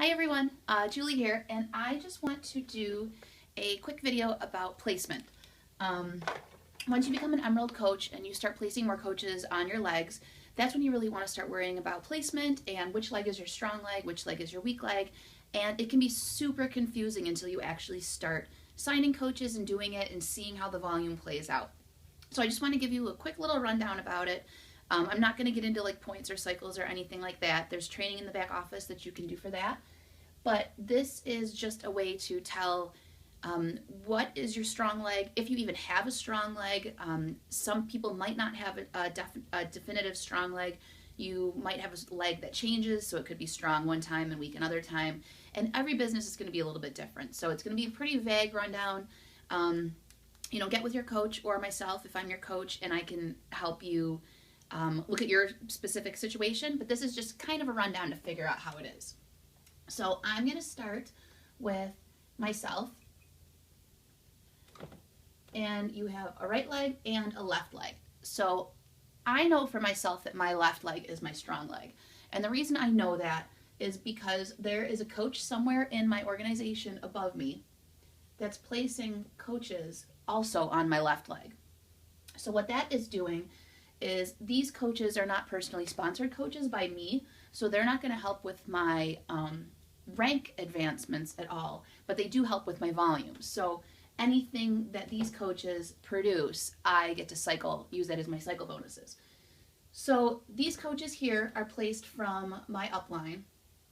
Hi everyone, Julie here, and I just want to do a quick video about placement. Um, Once you become an Emerald coach and you start placing more coaches on your legs, that's when you really want to start worrying about placement and which leg is your strong leg, which leg is your weak leg, and it can be super confusing until you actually start signing coaches and doing it and seeing how the volume plays out. So I just want to give you a quick little rundown about it. I'm not going to get into like points or cycles or anything like that. There's training in the back office that you can do for that. But this is just a way to tell what is your strong leg, if you even have a strong leg. Some people might not have a definitive strong leg. You might have a leg that changes, so it could be strong one time and weak another time. And every business is going to be a little bit different. So it's going to be a pretty vague rundown. Get with your coach or myself if I'm your coach, and I can help you look at your specific situation. But this is just kind of a rundown to figure out how it is. So I'm going to start with myself, and you have a right leg and a left leg. So I know for myself that my left leg is my strong leg. And the reason I know that is because there is a coach somewhere in my organization above me that's placing coaches also on my left leg. So what that is doing is these coaches are not personally sponsored coaches by me, so they're not going to help with my rank advancements at all, but they do help with my volume. So anything that these coaches produce, I get to use that as my cycle bonuses. So these coaches here are placed from my upline,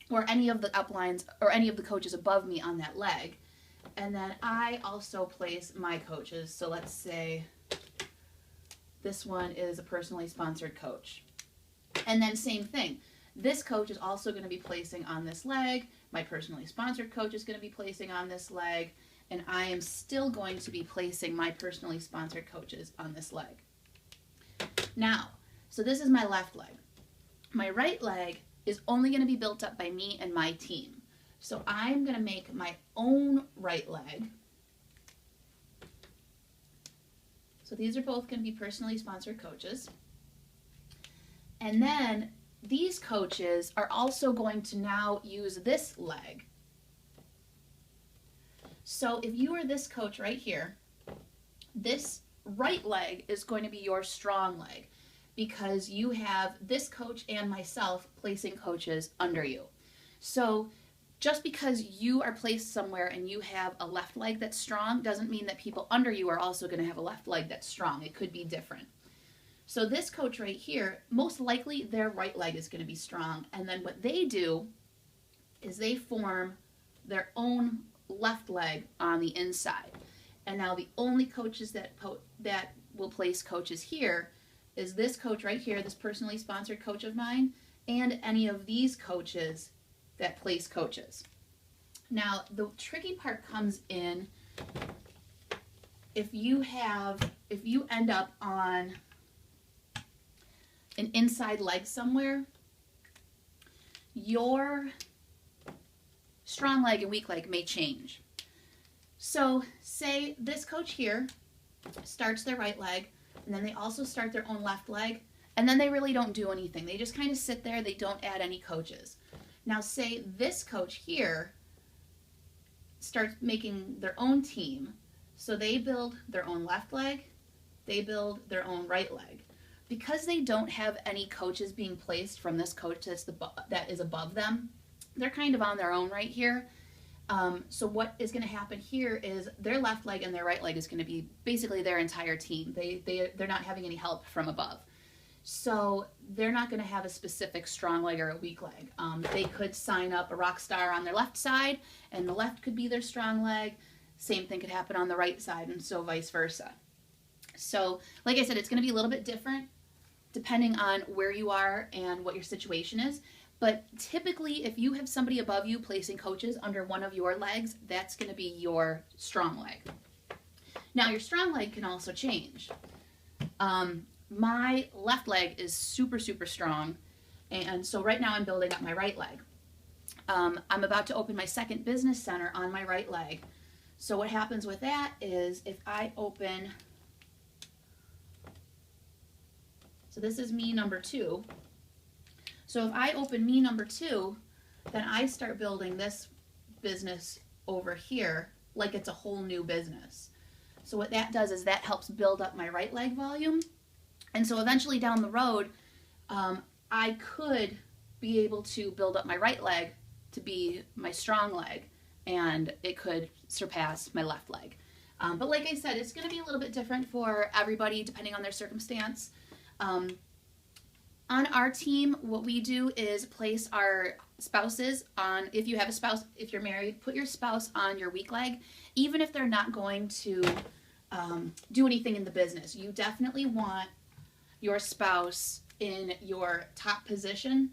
or any of the uplines, or any of the coaches above me on that leg. And then I also place my coaches. So let's say this one is a personally sponsored coach. And then same thing. This coach is also going to be placing on this leg. My personally sponsored coach is going to be placing on this leg. And I am still going to be placing my personally sponsored coaches on this leg. Now, so this is my left leg. My right leg is only going to be built up by me and my team. So I'm going to make my own right leg. So these are both going to be personally sponsored coaches. And then these coaches are also going to now use this leg. So if you are this coach right here, this right leg is going to be your strong leg because you have this coach and myself placing coaches under you. So just because you are placed somewhere and you have a left leg that's strong doesn't mean that people under you are also going to have a left leg that's strong. It could be different. So this coach right here, most likely their right leg is going to be strong. And then what they do is they form their own left leg on the inside. And now the only coaches that will place coaches here is this coach right here, this personally sponsored coach of mine, and any of these coaches that place coaches. Now the tricky part comes in if you end up on an inside leg somewhere, your strong leg and weak leg may change. So say this coach here starts their right leg, and then they also start their own left leg, and then they really don't do anything. They just kind of sit there. They don't add any coaches. Now say this coach here starts making their own team. So they build their own left leg, they build their own right leg. Because they don't have any coaches being placed from this coach that is above them, they're kind of on their own right here. So what is going to happen here is their left leg and their right leg is going to be basically their entire team. They're not having any help from above. So they're not going to have a specific strong leg or a weak leg. They could sign up a rock star on their left side, and the left could be their strong leg. Same thing could happen on the right side, and so vice versa. So like I said, it's going to be a little bit different depending on where you are and what your situation is. But typically, if you have somebody above you placing coaches under one of your legs, that's going to be your strong leg. Now, your strong leg can also change. My left leg is super, super strong, and so right now I'm building up my right leg. I'm about to open my second business center on my right leg. So what happens with that is if I open, so this is me number 2. So if I open me number 2, then I start building this business over here like it's a whole new business. So what that does is that helps build up my right leg volume. And so eventually down the road, I could be able to build up my right leg to be my strong leg, and it could surpass my left leg. But like I said, it's going to be a little bit different for everybody depending on their circumstance. On our team, what we do is place our spouses on, if you have a spouse, if you're married, put your spouse on your weak leg, even if they're not going to do anything in the business. You definitely want your spouse in your top position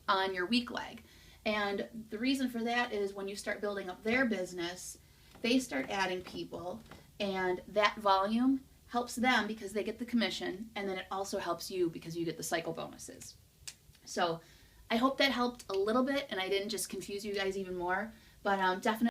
on your weak leg. And the reason for that is when you start building up their business, they start adding people, and that volume helps them because they get the commission, and then it also helps you because you get the cycle bonuses. So I hope that helped a little bit and I didn't just confuse you guys even more, but definitely